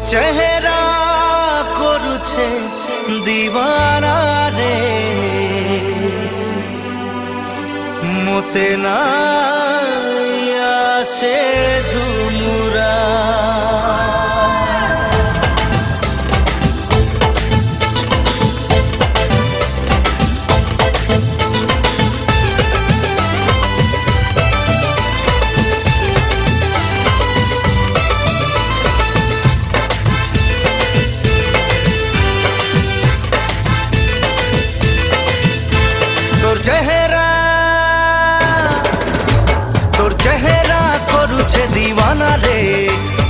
চেহারা করুছে দিওয়ানা রে মতে না আসে ঝুমুরা তোর চেহারা করুছে দিওয়ানা রে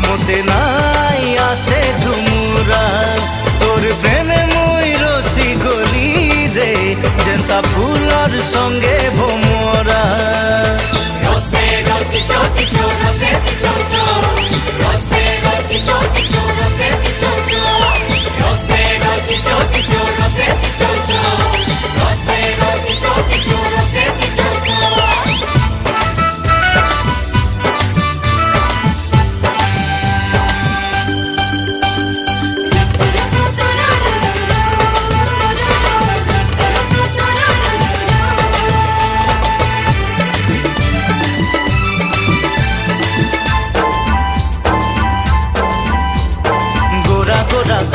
মতে নাই আসে ঝুমুরা তোর প্রেমে মই রসি গলি রে যেন্তা ফুলর সঙ্গে ভোমরা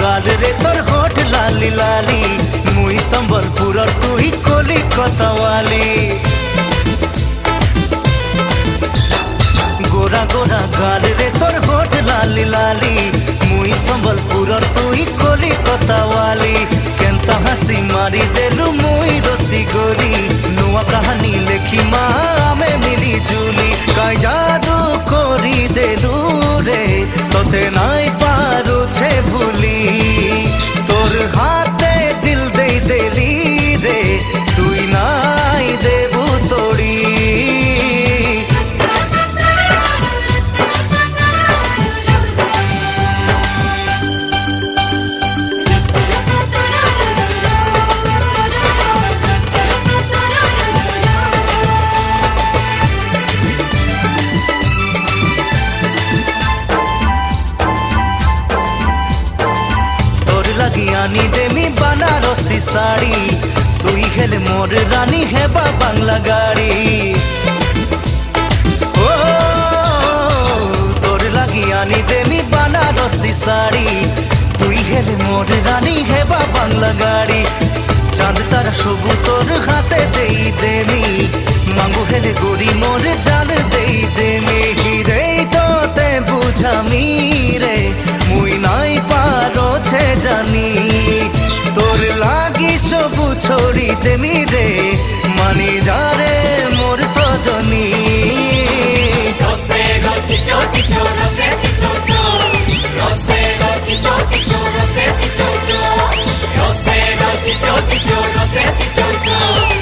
गाल रे तोर होठ लाली लाली मुई संबलपुर और तू ही कलिकता वाली गोरा गोरा गाल रे तोर होठ लाली लाली मुई संबलपुर और तू ही कलिकता वाली केंता हसी मारी देलु मुई रसी गोरी नुआ कहानी लेखी माँ में मिली जुली काई जादू कोरी देलु रे तोते नाई पारो छे भूली तोर हाथे दिल दे देली रे तुई नाई देबू तोड़ी आनी देमी बनारसी साड़ी तुई हेले मोर रानी है बांगला गाड़ी ओ तोर लगी आनी देमी बनारसी साड़ी तुई हेले मोर रानी है बांगला गाड़ी चांद तारा सबू तोर हाथे देई देमी मांगू हेले गोरी मोर जान देई देमी हिरे तो ते बुझामी रे मुई नाई पारो छे जानी তোর লাগি সবু ছড়ি দেমি রে মানি যারে মোর সজনী রসে গছি চচি চো রসে চিচো চো রসে গছি চচি চো রসে চিচো চো রসে গছি চচি চো রসে চিচো চো